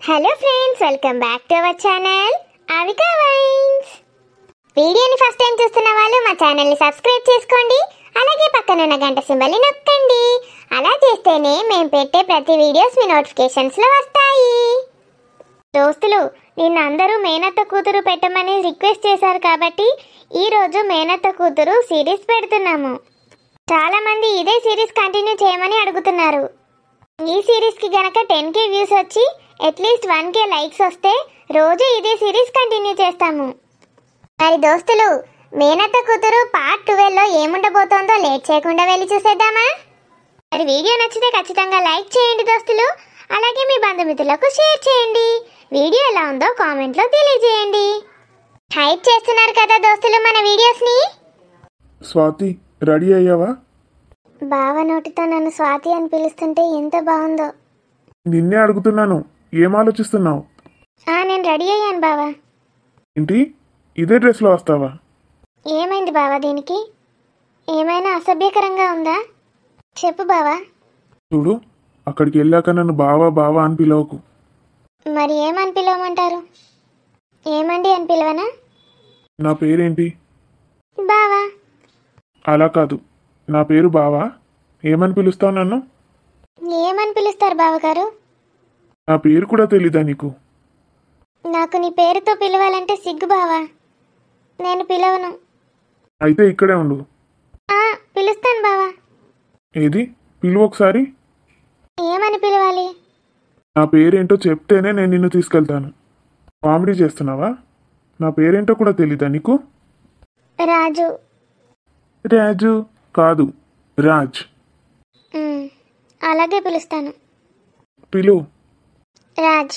Hello friends, welcome back to our channel Avika wines. వీడియోని first time చూస్తున్న వాళ్ళు మా ఛానల్ని సబ్స్క్రైబ్ చేసుకోండి. అలాగే పక్కన ఉన్న గంట సింబల్ని నొక్కండి. అలా చేస్తేనే మేము పెట్టే ప్రతి వీడియోస్ మీ నోటిఫికేషన్స్లో వస్తాయి. దోస్తులు, నిన్న అందరూ మేనత్త కూతురు పెట్టమని రిక్వెస్ట్ చేశారు కాబట్టి ఈరోజు మేనత్త కూతురు సిరీస్ పెడుతున్నాము. చాలామంది ఇదే సిరీస్ కంటిన్యూ చేయమని అడుగుతున్నారు. ఈ సిరీస్కి గనక 10K వ్యూస్ వచ్చి అట్లీస్ట్ 1K లైక్స్ వస్తే రోజు ఇదే సిరీస్ కంటిన్యూ చేస్తాము. మరి దోస్తులు, మేనత్త కూతురు పార్ట్ 12లో ఏముండబోతోందో లేట్ చేయకుండా వెళ్ళి చూసేద్దామా? మరి వీడియో నచ్చితే ఖచ్చితంగా లైక్ చేయండి దోస్తులు. అలాగే మీ బంధుమిత్రులకు షేర్ చేయండి. వీడియో ఎలా ఉందో కామెంట్లో తెలియజేయండి. హైప్ చేస్తున్నారు కదా దోస్తులు మన వీడియోస్ని. స్వాతి, రెడీ అయ్యావా? బావ నోటితో నన్ను స్వాతి అని పిలుస్తుంటే ఎంత బాగుందో. నిన్నే అడుగుతున్నాను, ఏం ఆలోచిస్తున్నావు? నేను రెడీ అయ్యాను బావా. ఏంటి, ఇదే డ్రెస్లో వస్తావా? ఏమైంది బావా? దీనికి ఏమైనా అసభ్యకరంగా ఉందా? చెప్పు బావా. చూడు, అక్కడికి వెళ్ళాక నన్ను బావా బావా అని పిలవకు. మరి ఏమని పిలవమంటారు? ఏమండి అని పిలవనా? నా పేరేంటి? బావా. అలా కాదు, నా పేరు బావా. ఏమని పిలుస్తావు నన్ను? ఏమని పిలుస్తారు బావగారు? నా పేరు కూడా తెలీదా నీకు? నాకు నీ పేరుతో పిలవాలంటే సిగ్గు బావా. నేను పిలవను. అయితే ఇక్కడే ఉండు. పిలుస్తాను బావా. ఏది, పిలువు ఒకసారి. ఏమని పిలవాలి? నా పేరేంటో చెప్తేనే నేను నిన్ను తీసుకెళ్తాను. కామెడీ చేస్తున్నావా? నా పేరేంటో కూడా తెలీదా నీకు? రాజు. రాజు కాదు, రాజ్. అలాగే పిలుస్తాను. పిలువు. రాజ్.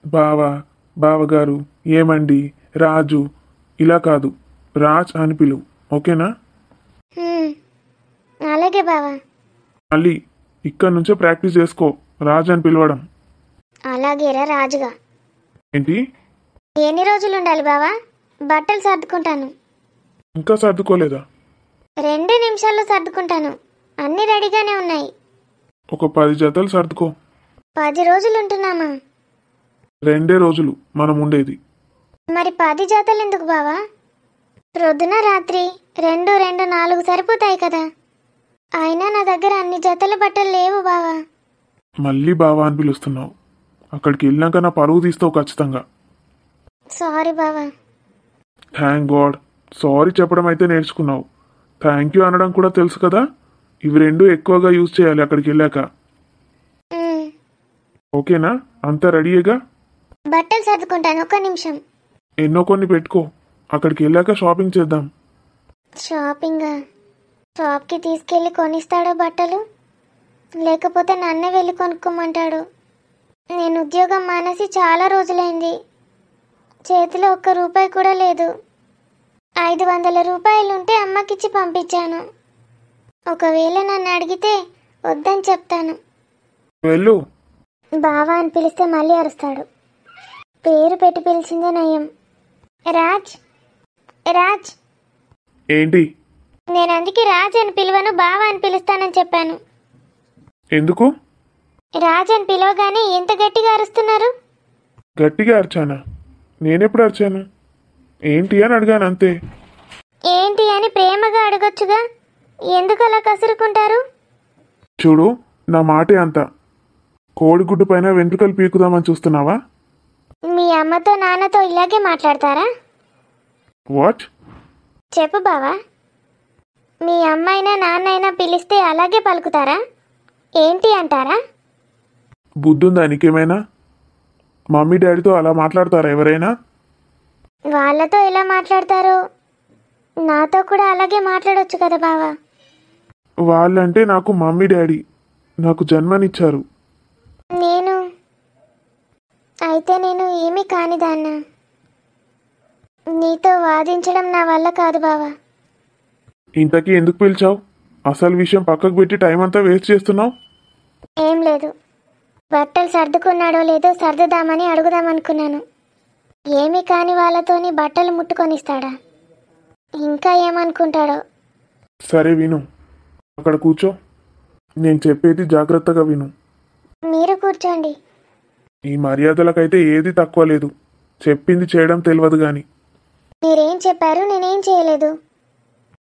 బావా, బావగారు, ఏమండి, రాజు, ఇలా కాదు, రాజ్ అని పిలువు. ఓకేనా? అలాగే బావా. మళ్ళీ ఇక్కడ నుంచే ప్రాక్టీస్ చేసుకో రాజ్ అని పిలవడం. అలాగేరా రాజుగా. ఏంటి? ఎన్ని రోజులు ఉండాలి బావా? బట్టలు సర్దుకుంటాను. ఇంకా సర్దుకోలేదా? 2 నిమిషాల్లో సర్దుకుంటాను. అన్నీ రెడీగానే ఉన్నాయి. ఒక 10 జతలు సర్దుకో. 10 రోజులు ఉంటున్నామా? 2 రోజులు మనం ఉండేది. మరి 10 జతలు ఎందుకు బావా? ప్రొద్దున రాత్రి 2 4 సరిపోతాయి కదా. అయినా నా దగ్గర అన్ని జతల బట్టలు లేవు బావా. మళ్ళీ బావా అని పిలుస్తున్నావు. అక్కడికి వెళ్ళాక నా పరువు తీస్తావు ఖచ్చితంగా. సారీ బావా. థ్యాంక్ గాడ్, సారీ చెప్పడం అయితే నేర్చుకున్నావు. థ్యాంక్ యూ అనడం కూడా తెలుసు కదా. ఇవి 2 ఎక్కువగా యూజ్ చేయాలి అక్కడికి వెళ్ళాక. ఓకేనా? అంతా రెడీగా? బట్టలు సర్దుకుంటాను, 1 నిమిషం. ఎన్నో కొన్ని పెట్టుకో, అక్కడికి వెళ్ళాక షాపింగ్ చేద్దాం. షాపింగా? షాప్కి తీసుకెళ్ళి కొనిస్తాడో బట్టలు, లేకపోతే నన్నే వెళ్ళి కొనుక్కోమంటాడు. నేను ఉద్యోగం మానేసి చాలా రోజులైంది. చేతిలో 1 రూపాయి కూడా లేదు. 500 రూపాయలుంటే అమ్మకిచ్చి పంపించాను. ఒకవేళ నన్ను అడిగితే వద్దని చెప్తాను. వెళ్ళు. బావా అని పిలిస్తే మళ్ళీ అరుస్తాడు. పేరు పెట్టి పిలిచిందే నయం. రాజ్. రాజ్. ఏంటి? నేను అందుకే రాజ్ అని పిలవను, బావా అని పిలుస్తానని చెప్పాను. ఎందుకు? రాజ్ అని పిలవగానే ఎంత గట్టిగా అరుస్తున్నారు? గట్టిగా అరిచానా? నేనెప్పుడు అరిచాను? ఏంటి అని అడిగాను అంతే. ఏంటి అని ప్రేమగా అడగొచ్చుగా, ఎందుకు అలా కసురుకుంటారు? చూడు, నా మాటే అంత. కోడిగుడ్డు పైన వెంట్రుకలు పీకుదామని చూస్తున్నావా? మీ అమ్మతో నాన్నతో ఇలాగే మాట్లాడతారా? వాట్? చెప్పు బావా. మీ అమ్మైనా నాన్నైనా పిలిస్తే అలాగే పలుకుతారా? ఏంటి అంటారా? బుద్ధుందా నీకేమైనా? మమ్మీ డాడీతో అలా మాట్లాడతారా ఎవరైనా? వాళ్ళతో ఎలా మాట్లాడతారో నాతో కూడా అలాగే మాట్లాడొచ్చు కదా బావా. వాళ్ళంటే నాకు మమ్మీ డాడీ, నాకు జన్మనిచ్చారు. అయితే నేను ఏమీ కానిదాన్నా. నీతో వాదించడం నా వల్ల కాదు బావా. ఇంతకీ ఎందుకు పిలిచావు? అసలు విషయం పక్కకు పెట్టి టైం అంతా వేస్ట్ చేస్తున్నావు. ఏం లేదు, బట్టలు సర్దుకున్నాడో లేదో సర్దుదామని అడుగుదామనుకున్నాను. ఏమీ కాని వాళ్ళతోని బట్టలు ముట్టుకొనిస్తాడా? ఇంకా ఏమనుకుంటాడో. సరే విను, అక్కడ కూర్చో. నేను చెప్పేది జాగ్రత్తగా విను. మీరు కూర్చోండి. ఈ మర్యాదలకైతే ఏది తక్కువ లేదు. చెప్పింది చేయడం తెలియదు గాని మీరేం చెప్పారు? నేనేం చేయలేదు.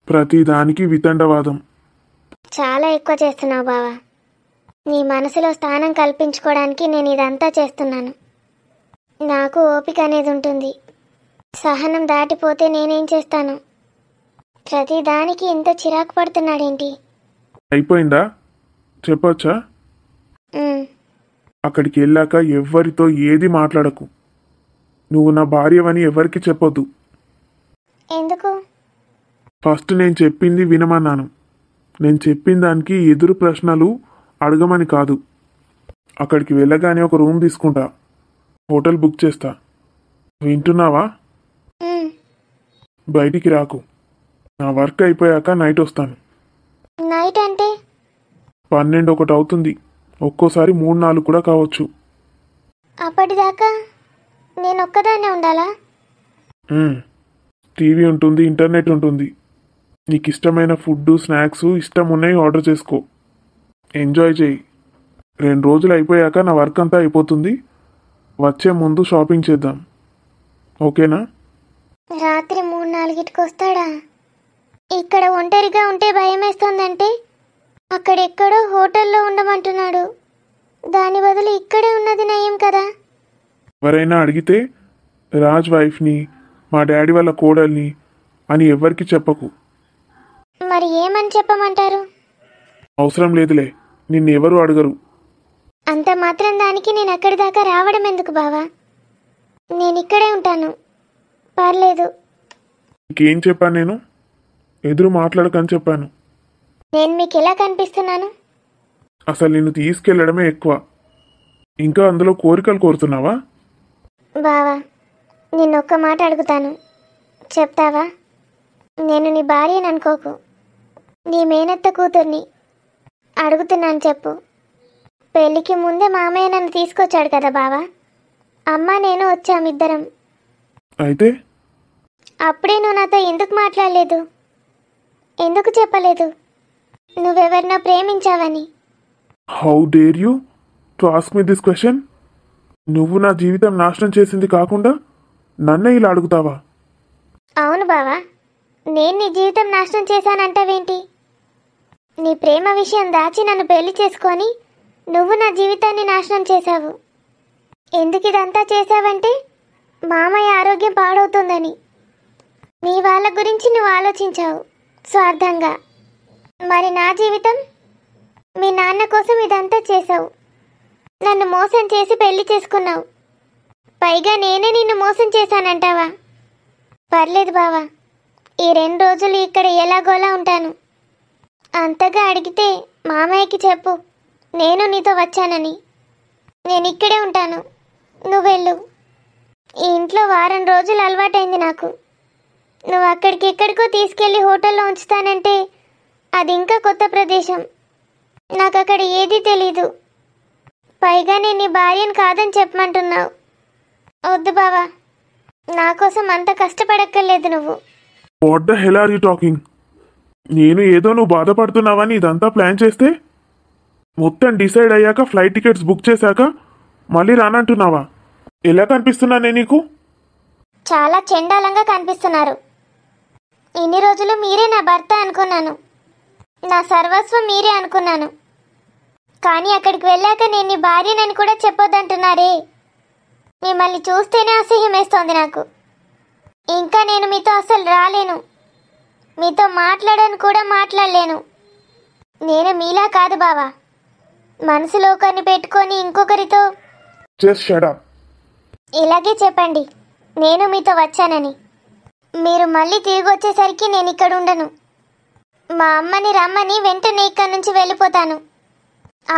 ప్రతి దానికి వితండవాదం. చాలా ఎక్కువ చేస్తున్నావు బావా. నీ మనసులో స్థానం కల్పించుకోవడానికి నేను ఇదంతా చేస్తున్నాను. నాకు ఓపిక అనేది ఉంటుంది. సహనం దాటిపోతే నేనేం చేస్తాను? ప్రతి దానికి ఇంత చిరాకు పడుతున్నాడేంటి? అయిపోయిందా? చెప్పొచ్చా? ఉమ్, అక్కడికి వెళ్ళాక ఎవ్వరితో ఏది మాట్లాడకు. నువ్వు నా భార్యవని ఎవరికి చెప్పొద్దు. ఎందుకు? ఫస్ట్ నేను చెప్పింది వినమన్నాను. నేను చెప్పిన దానికి ఎదురు ప్రశ్నలు అడగమని కాదు. అక్కడికి వెళ్ళగానే ఒక రూమ్ తీసుకుంటా, హోటల్ బుక్ చేస్తా. వింటున్నావా? ఉమ్, బయటికి రాకు. నా వర్క్ అయిపోయాక నైట్ వస్తాను. నైట్ అంటే? 12, 1 అవుతుంది. ఒక్కోసారి 3, 4 కూడా కావచ్చు. అప్పటిదాకా నేను ఒక్కదాన్నే ఉండాలా? టీవీ ఉంటుంది, ఇంటర్నెట్ ఉంటుంది. నీకు ఇష్టమైన ఫుడ్, స్నాక్స్ ఇష్టం ఉన్నాయి ఆర్డర్ చేసుకో. ఎంజాయ్ చేయి. 2 రోజులు అయిపోయాక నా వర్క్ అంతా అయిపోతుంది. వచ్చే ముందు షాపింగ్ చేద్దాం. ఓకేనా? రాత్రి 3-4కి వస్తాడా? ఇక్కడ ఒంటరిగా ఉంటే భయమేస్తోందంటే అక్కడెక్కడో హోటల్లో ఉండమంటున్నాడు. దాని బదులు ఇక్కడే ఉన్నది నయం కదా. ఎవరైనా అడిగితే రాజ్ వైఫ్ని, మా డాడీ వాళ్ళ కోడల్ని అని ఎవరికి చెప్పకు. మరి ఏమని చెప్పమంటారు? అవసరం లేదులే, నిన్నెవరు అడగరు. అంత మాత్రం దానికి నేను అక్కడి దాకా రావడం ఎందుకు బావా? నేను ఇక్కడే ఉంటాను, పర్లేదు. ఇంకేం చెప్పాను నేను? ఎదురు మాట్లాడకని చెప్పాను. నేను మీకు ఎలా కనిపిస్తున్నాను? అసలు నిన్ను తీసుకెళ్లడమే ఎక్కువ. ఇంకా అందులో కోరికలు కోరుతున్నావా? బావా, నిన్నొక్క మాట అడుగుతాను, చెప్తావా? నేను నీ భార్యని అనుకోకు, నీ మేనత్త కూతుర్ని. అడుగుతున్నాను, చెప్పు. పెళ్ళికి ముందే మామయ్య నన్ను తీసుకొచ్చాడు కదా బావా. అమ్మ నేను వచ్చామిద్దరం. అయితే అప్పుడే నువ్వు నాతో ఎందుకు మాట్లాడలేదు? ఎందుకు చెప్పలేదు నువ్వెవరినో ప్రేమించావని? How dare you to ask me this question? నువ్వు నా జీవితం నాశనం చేసింది కాకుండా నన్నే ఇలా అడుగుతావా? అవును బావా, నేను నీ జీవితం నాశనం చేశానంటావేంటి? నీ ప్రేమ విషయం దాచి నన్ను పెళ్లి చేసుకొని నువ్వు నా జీవితాన్ని నాశనం చేశావు. ఎందుకు ఇదంతా చేశావంటే మామయ్య ఆరోగ్యం పాడవుతుందని. నీ వాళ్ళ గురించి నువ్వు ఆలోచించావు స్వార్థంగా. మరి నా జీవితం? మీ నాన్న కోసం ఇదంతా చేశావు. నన్ను మోసం చేసి పెళ్లి చేసుకున్నావు. పైగా నేనే నిన్ను మోసం చేశానంటావా? పర్లేదు బావా, ఈ 2 రోజులు ఇక్కడ ఎలాగోలా ఉంటాను. అంతగా అడిగితే మామయ్యకి చెప్పు నేను నీతో వచ్చానని. నేను ఇక్కడే ఉంటాను, నువ్వెళ్ళు. ఈ ఇంట్లో వారం రోజులు అలవాటైంది నాకు. నువ్వు అక్కడికి ఎక్కడికో తీసుకెళ్ళి హోటల్లో ఉంచుతానంటే అది ఇంకా కొత్త ప్రదేశం. నాకు అక్కడ ఏదీ తెలీదు. పైగా నేను నీ భార్యను కాదని చెప్పమంటున్నావు. వద్దు బావా, నా కోసం అంత కష్టపడక్కర్లేదు నువ్వు. What the hell are you talking? నేను ఏదో నువ్వు బాధపడుతున్నావని ఇదంతా ప్లాన్ చేస్తే మొత్తం డిసైడ్ అయ్యాక ఫ్లైట్ టికెట్స్ బుక్ చేశాక మళ్ళీ రానంటున్నావా? ఎలా కనిపిస్తున్నానే నీకు? చాలా చెండాలంగా కనిపిస్తున్నారు. ఇన్ని రోజులు మీరే నా భర్త అనుకున్నాను, నా సర్వస్వం మీరే అనుకున్నాను. కానీ అక్కడికి వెళ్ళాక నేను నీ భార్యనని కూడా చెప్పొద్దంటున్నారే. మిమ్మల్ని చూస్తేనే అసహ్యం వేస్తోంది నాకు. ఇంకా నేను మీతో అసలు రాలేను, మీతో మాట్లాడను కూడా మాట్లాడలేను. నేను మీలా కాదు బావా, మనసులో ఒకరిని పెట్టుకొని ఇంకొకరితో. Just shut up. ఇలాగే చెప్పండి నేను మీతో వచ్చానని. మీరు మళ్ళీ తిరిగి వచ్చేసరికి నేను ఇక్కడ ఉండను. మా అమ్మని రమ్మని వెంటనే ఇక్కడి నుంచి వెళ్ళిపోతాను.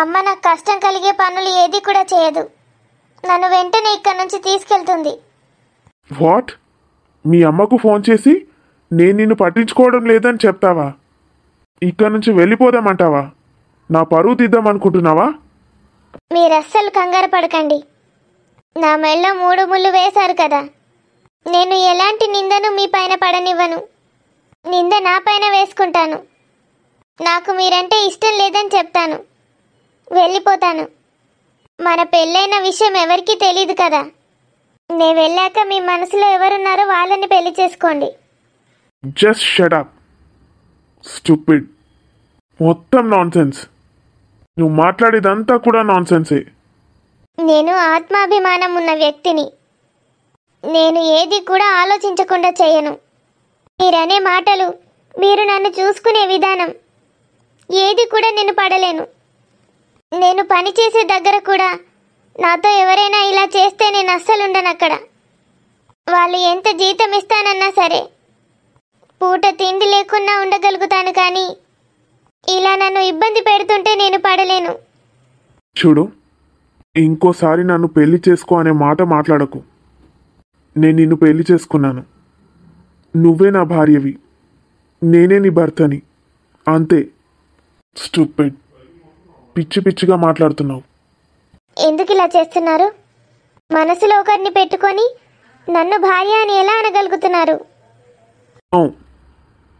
అమ్మ నాకు కష్టం కలిగే పనులు ఏది కూడా చేయదు. నన్ను వెంటనే ఇక్కడి నుంచి తీసుకెళ్తుంది. వాట్? మీ అమ్మకు ఫోన్ చేసి నేను నిన్ను పట్టించుకోవడం లేదని చెప్తావా? ఇక్కడ నుంచి వెళ్ళిపోదామంటావా? నా పరువు తీద్దామనుకుంటున్నావా? మీరు అస్సలు కంగారు పడకండి. నా మెళ్ళో 3 ముళ్ళు వేశారు కదా. నేను ఎలాంటి నిందను మీ పైన పడనివ్వను. నింద నా పైన వేసుకుంటాను. నాకు మీరంటే ఇష్టం లేదని చెప్తాను, వెళ్ళిపోతాను. మన పెళ్ళైన విషయం ఎవరికీ తెలీదు కదా. నేను వెళ్ళాక మీ మనసులో ఎవరున్నారో వాళ్ళని పెళ్లి చేసుకోండి. Just shut up stupid. మొత్తం నాన్ సెన్స్. నువ్వు మాట్లాడేదంతా కూడా నాన్ సెన్సే. నేను ఆత్మాభిమానం ఉన్న వ్యక్తిని. నేను ఏది కూడా ఆలోచించకుండా చేయను. మీరనే మాటలు, మీరు నన్ను చూసుకునే విధానం ఏది కూడా నేను పడలేను. నేను పని చేసే దగ్గర కూడా నాతో ఎవరైనా ఇలా చేస్తే నేను అస్సలు ఉండను అక్కడ. వాళ్ళు ఎంత జీతం ఇస్తానన్నా సరే పూట తిండి లేకున్నా ఉండగలుగుతాను, కానీ ఇలా నన్ను ఇబ్బంది పెడుతుంటే నేను పడలేను. చూడు, ఇంకోసారి నన్ను పెళ్లి చేసుకో అనే మాట మాట్లాడకు. నేను నిన్ను పెళ్లి చేసుకున్నాను. నువ్వే నా భార్యవి, నేనే నీ భర్తని. అంతే. స్టూపిడ్. పిచ్చి పిచ్చిగా మాట్లాడుతున్నావు. ఎందుకు ఇలా చేస్తున్నారు? మనసులో ఒకరిని పెట్టుకొని నన్ను భార్య అని ఎలా అనగలుగుతున్నారు?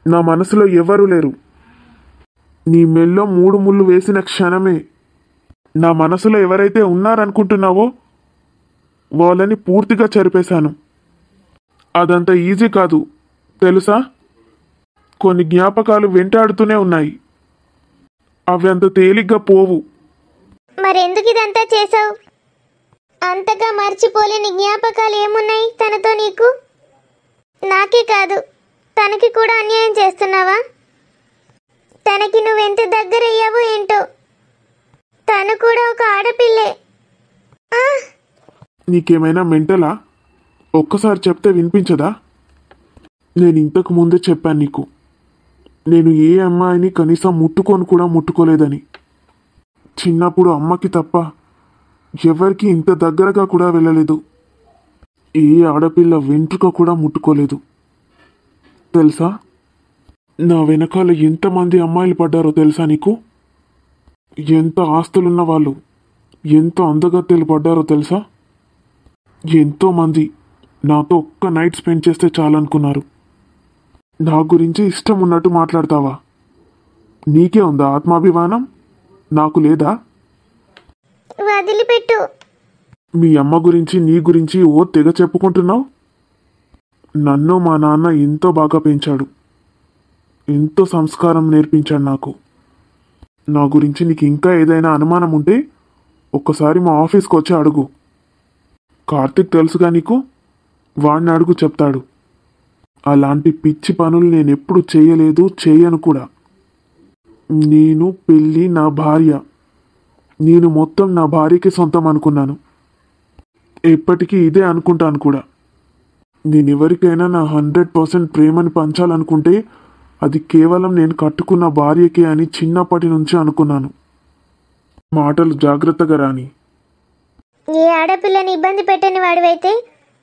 నా మనసులో ఎవరూ లేరు. నీ మెల్లో 3 ముళ్ళు వేసిన క్షణమే నా మనసులో ఎవరైతే ఉన్నారనుకుంటున్నావో వాళ్ళని పూర్తిగా చెరిపేశాను. అదంత ఈజీ కాదు తెలుసా. కొన్ని జ్ఞాపకాలు వెంటాడుతూనే ఉన్నాయి. అవి అంత తేలిగ్గా పోవు. మరెందుకు ఇదంతా చేసావు? అంతగా మర్చిపోలేని జ్ఞాపకాలు ఏమున్నాయి తనతో నీకు? నాకే కాదు, తనకి కూడా అన్యాయం చేస్తున్నావా? తనకి నువ్వెంత దగ్గరయ్యావో ఏంటో. తను కూడా ఒక ఆడపిల్లే. నీకేమైనా మెంటలా? ఒక్కసారి చెప్తే వినిపించదా? నేను ఇంతకు ముందే చెప్పాను నీకు, నేను ఏ అమ్మాయిని కనీసం ముట్టుకొని కూడా ముట్టుకోలేదని. చిన్నప్పుడు అమ్మకి తప్ప ఎవరికి ఇంత దగ్గరగా కూడా వెళ్ళలేదు. ఏ ఆడపిల్ల వెంట్రుక కూడా ముట్టుకోలేదు తెలుసా. నా వెనకాల ఎంతమంది అమ్మాయిలు పడ్డారో తెలుసా నీకు? ఎంత ఆస్తులున్న వాళ్ళు, ఎంత అందగత్తెలు పడ్డారో తెలుసా? ఎంతోమంది నాతో ఒక్క నైట్ స్పెండ్ చేస్తే చాలనుకున్నారు. నా గురించి ఇష్టం ఉన్నట్టు మాట్లాడతావా? నీకే ఉందా ఆత్మాభిమానం? నాకు లేదా? వదిలిపెట్టు. మీ అమ్మ గురించి నీ గురించి ఓ తెగ చెప్పుకుంటున్నావు. నన్ను మా నాన్న ఎంతో బాగా పెంచాడు, ఎంతో సంస్కారం నేర్పించాడు నాకు. నా గురించి నీకు ఇంకా ఏదైనా అనుమానం ఉంటే ఒక్కసారి మా ఆఫీస్కి వచ్చి అడుగు. కార్తిక్ తెలుసుగా నీకు, వాడిని అడుగు చెప్తాడు. అలాంటి పిచ్చి పనులు నేను ఎప్పుడు చేయలేదు, చేయను కూడా. నేను పెళ్ళి, నా భార్య, నేను మొత్తం నా భార్యకి సొంతం అనుకున్నాను. ఎప్పటికీ ఇదే అనుకుంటాను కూడా. నేను ఎవరికైనా నా 100% ప్రేమని పంచాలనుకుంటే అది కేవలం నేను కట్టుకున్న భార్యకే అని చిన్నప్పటి నుంచి అనుకున్నాను. మాటలు జాగ్రత్తగా రాని. ఏ ఆడపిల్లని ఇబ్బంది పెట్టని వాడివైతే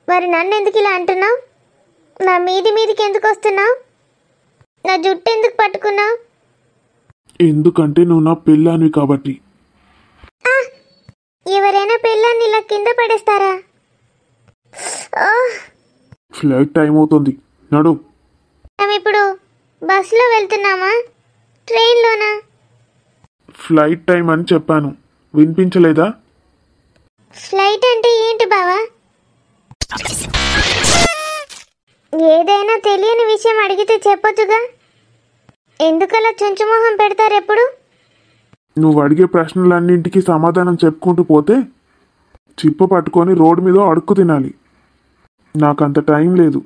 మరి నన్నెందుకు ఇలా అంటున్నావు? నా మీదికి ఎందుకు వస్తున్నావు? నా జుట్టు ఎందుకు పట్టుకున్నావు? ఎందుకంటే నువ్వు నా పెళ్ళానివి కాబట్టి. ఎవరైనా పెళ్ళాన్ని ఇలా కింద పడేస్తారా? ఫ్లైట్ టైం అవుతుంది, నడు. ఇప్పుడు బస్సులో వెళ్తున్నామా, ట్రైన్లోనా? ఫ్లైట్ టైం అని చెప్పాను, వినిపించలేదా? ఫ్లైట్ అంటే ఏంటి బావా? ఏదైనా తెలియని విషయం అడిగితే చెప్పొచ్చుగా. ఎందుకలా చుంచుమొహం పెడతారు ఎప్పుడు? నువ్వు అడిగే ప్రశ్నలన్నింటికి సమాధానం చెప్పుకుంటూ పోతే చిప్ప పట్టుకొని రోడ్డు మీద అడుక్కు తినాలి. నాకంత టైం లేదు.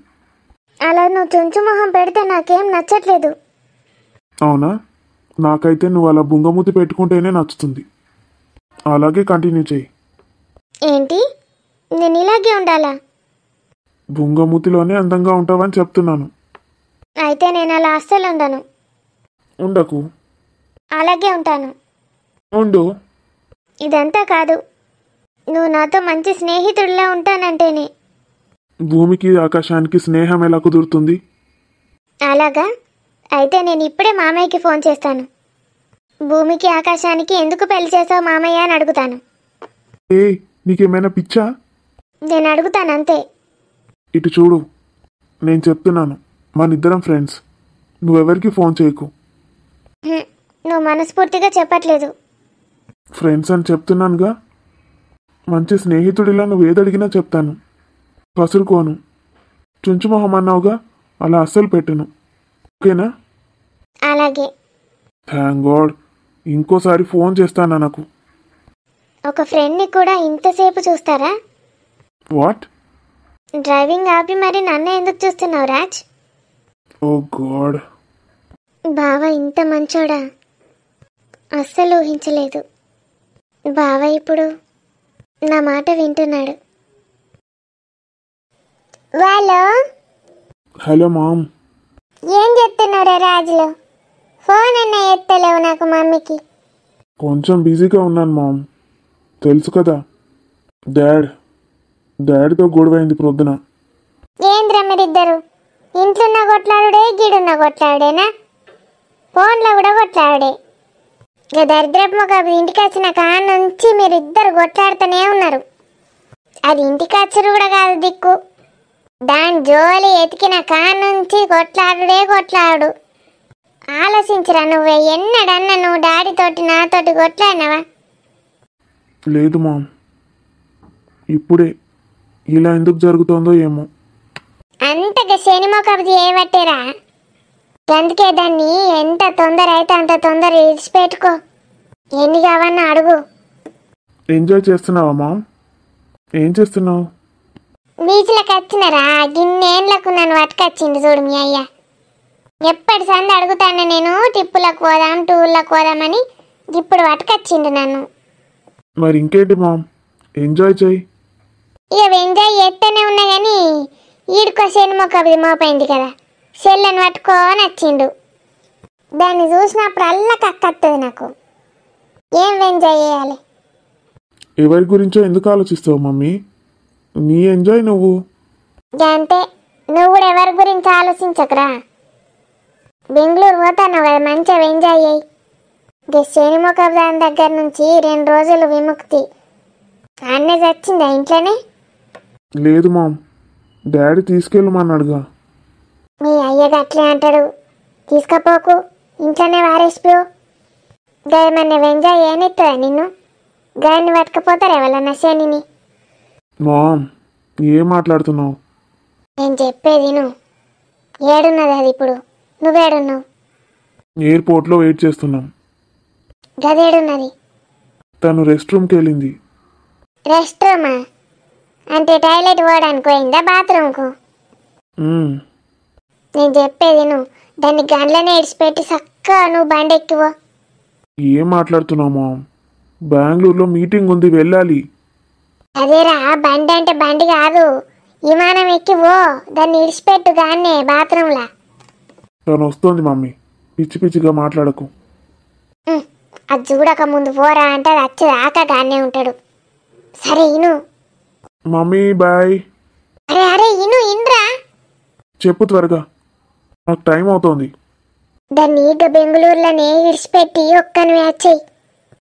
అలా నువ్వు చుంచుమొహం పెడితే నాకేం నచ్చట్లేదు. అవునా? నాకైతే నువ్వు అలా బుంగమూతి పెట్టుకుంటేనే నచ్చుతుంది. అలాగే కంటిన్యూ చేయి. ఏంటి, నేను ఇలాగే ఉండాలా? బుంగమూతిలోనే అందంగా ఉంటావని చెప్తున్నాను. అయితే నేను అలా అస్సలు ఉండను. ఉండకు. అలాగే ఉంటాను. ఉండు. ఇదంతా కాదు, నువ్వు నాతో మంచి స్నేహితుడిలా ఉంటానంటేనే. భూమికి ఆకాశానికి స్నేహం ఎలా కుదురుతుంది? అలాగా? అయితే నేను ఇప్పుడే మామయ్యకి ఫోన్ చేస్తాను. భూమికి ఆకాశానికి ఎందుకు పెళ్లి చేసావు మామయ్య అని అడుగుతాను. ఏ, నీకేమైనా పిచ్చా? నేను అడుగుతాను అంతే. ఇటు చూడు, నేను చెప్తున్నాను, మనిద్దరం ఫ్రెండ్స్. నువ్వెవరికి ఫోన్ చేయకు. నువ్వు మనస్ఫూర్తిగా చెప్పట్లేదు. ఫ్రెండ్స్ అని చెప్తున్నానుగా. మంచి స్నేహితుడిలా నువ్వు ఏదడిగినా చెప్తాను. కసురుకోను. చుంచుమొహం అన్నావుగా, అలా అస్సలు పెట్టను. ఓకేనా? అలాగే. Thank God. ఇంకోసారి ఫోన్ చేస్తానా నాకు? ఒక ఫ్రెండ్ని కూడా ఇంతసేపు చూస్తారా? వాట్? డ్రైవింగ్ ఆపి మరి నన్ను ఎందుకు చూస్తున్నావు రాజ్? ఓ గాడ్. బావ ఇంత మంచోడా? అస్సలు ఊహించలేదు. బావ ఇప్పుడు నా మాట వింటున్నాడు. వాళ్ళు హలో మామ్. ఏం చెప్తున్నారా రాజులు? ఫోన్ అన్న ఎత్తలేవు నాకు మమ్మీకి. కొంచెం బిజీగా ఉన్నాను మామ్. తెలుసు కదా, డాడీతో గొడవైంది ప్రొద్దున. ఏంద్రా మీరిద్దరు? ఇంట్లోన్న కొట్లాడుడే, గీడున్న కొట్లాడుడేనా? ఫోన్లో కూడా కొట్లాడుడే. ఇక దరిద్రపు మొక్క ఇంటికి వచ్చిన కాడ నుంచి మీరిద్దరు కొట్లాడుతూనే ఉన్నారు. అది ఇంటికి వచ్చరు కూడా కాదు దిక్కు. దాని జోలి ఎతికిన కాడ నుంచి కొట్లాడు. ఆలోచించరా నువ్వే, ఎన్నడన్నా నువ్వు డాడీతోటి నాతోటి కొట్లాడినావా? లేదు మామ్. ఇప్పుడే ఇలా ఎందుకు జరుగుతోందో ఏమో. అంతగా శనిమొకపు చేయబట్టేరా? అందుకే దాన్ని ఎంత తొందర అయితే అంత తొందర ఇడిచిపెట్టుకో. ఎన్ని కావన్నా అడుగు. ఎంజాయ్ చేస్తున్నావా మామ్? ఏం చేస్తున్నావు? బీచ్లకు వచ్చినరా? గిన్నేళ్ళకు నన్ను పట్టుకొచ్చిండు చూడు మీ అయ్య. ఎప్పటి సంది అడుగుతాను నేను, టిప్పులకు పోదాం, టూర్లకు పోదామని. ఇప్పుడు పట్టుకొచ్చిండు నన్ను. మరి ఇంకేంటి మామ్, ఎంజాయ్ చేయి. ఇక ఎంజాయ్ చేస్తూనే ఉన్నా కానీ ఈడుకో శనిమొకది మోపైంది కదా, చెల్లని పట్టుకొని వచ్చిండు. దాన్ని చూసినప్పుడల్లా కక్కత్తది నాకు. ఏం ఎంజాయ్ చేయాలి? ఎవరి గురించో ఎందుకు ఆలోచిస్తావు మమ్మీ? నీ ఎంజాయ్ నువ్వు. అంతే. నువ్వు కూడా ఎవరి గురించి ఆలోచించకరా. బెంగళూరు పోతాను కదా, మంచిగా ఎంజాయ్ చేయి. ఇక శనిమొకపు దాని దగ్గర నుంచి 2 రోజులు విముక్తి. అన్నే చచ్చిందా ఇంట్లోనే? లేదు మామ్, డాడీ తీసుకెళ్ళమన్నాడుగా. మీ అయ్యగా అట్లే అంటాడు. తీసుకపోకు, ఇంట్లోనే వారేసిపో. ఏమన్నా ఎంజాయ్ ఏనిస్తుందా నిన్ను? గాయన్ని పట్టుకపోతారు ఎవరన్నా శనిని. మామ్, ఏం మాట్లాడుతున్నావు? నేను చెప్పేది నువ్వు. ఏడున్నది అది ఇప్పుడు? నువ్వేడున్నావు? ఎయిర్పోర్ట్లో వెయిట్ చేస్తున్నాం. గదేడున్నది? తను రెస్ట్ రూమ్కి వెళ్ళింది. రెస్ట్ రూమా? అంటే టాయిలెట్ పోవడానికి పోయిందా బాత్రూమ్కు? నేను చెప్పేది నువ్వు. దాన్ని గండ్లనే ఇడిచిపెట్టి చక్కగా నువ్వు బండి ఎక్కివో. ఏం మాట్లాడుతున్నావు మామ్? బెంగళూరులో మీటింగ్ ఉంది, వెళ్ళాలి. అదేరా, బండి అంటే బండి కాదు, విమానం ఎక్కివో. దాన్ని ఇడిచిపెట్టు గానే బాత్రూంలా. తను వస్తోంది మమ్మీ, పిచ్చి పిచ్చిగా మాట్లాడకు. అది చూడక ముందు పోరా అంటే అది వచ్చేదాకా గానే ఉంటాడు. సరే ఇను. Mummy bye. అరే ఇన్రా. చెప్పు త్వరగా, నాకు టైం అవుతోంది. దాన్ని ఇక బెంగళూరులోనే ఇడిచిపెట్టి ఒక్కనివే వచ్చేయి.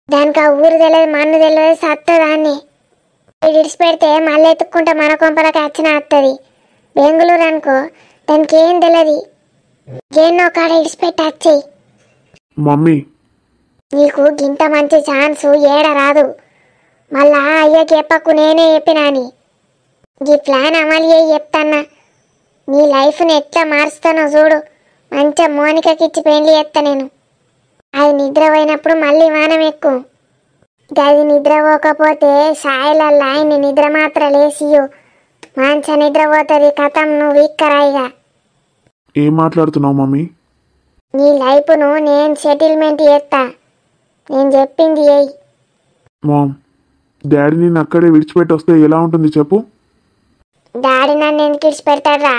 దానికి ఆ ఊరు తెలియదు, మన్ను తెలియదు, సత్తదాన్ని ఇడిచిపెడితే మళ్ళీ ఎత్తుక్కుంటే మన కొంపలకి వచ్చిన వస్తుంది. బెంగళూరు అనుకో, దానికి ఏం తెలియదు. ఏన్నో కాడ ఇడిచిపెట్టి వచ్చేయి. మమ్మీ, నీకు గింత మంచి ఛాన్స్ ఏడ రాదు. మళ్ళా అయ్యకి చెప్పకు నేనే చెప్పినాని. ఈ ప్లాన్ అమలు చేయి చెప్తాన్నా. నీ లైఫ్ని ఎట్లా మారుస్తానో చూడు. మంచిగా మోనికకి ఇచ్చి పెళ్లి చేస్తా నేను. అది నిద్రపోయినప్పుడు మళ్ళీ వానం ఎక్కువ. గది నిద్రపోకపోతే సాయిలల్లా ఆయన్ని నిద్ర మాత్రం లేసియు. మంచిగా నిద్రపోతుంది. కథం నువ్వు ఇక్కరాయిగా. ఏం మాట్లాడుతున్నావు మమ్మీ? నీ లైఫ్ను నేను సెటిల్మెంట్ చేస్తా. నేను చెప్పింది ఏయ్. మామ్, డాడీ నిన్ను అక్కడే విడిచిపెట్టి వస్తే ఎలా ఉంటుంది చెప్పు? డాడీ నన్ను ఎందుకు విడిచిపెడతాడ్రా?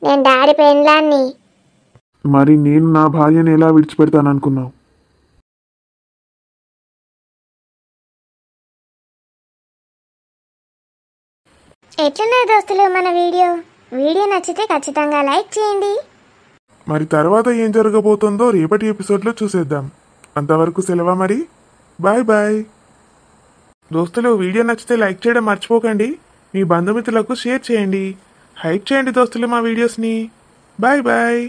నేను డాడీ పెళ్ళాన్ని. మరి నేను నా భార్యను ఎలా విడిచిపెడతాననుకున్నావు? ఎట్లున్నాయి దోస్తులు మన వీడియో నచ్చితే ఖచ్చితంగా లైక్ చేయండి. మరి తర్వాత ఏం జరగబోతుందో రేపటి ఎపిసోడ్లో చూసేద్దాం. అంతవరకు సెలవా మరి. Bye bye. దోస్తులు, వీడియో నచ్చితే లైక్ చేయడం మర్చిపోకండి. మీ బంధుమిత్రులకు షేర్ చేయండి. హైప్ చేయండి దోస్తులు మా వీడియోస్ని. Bye bye.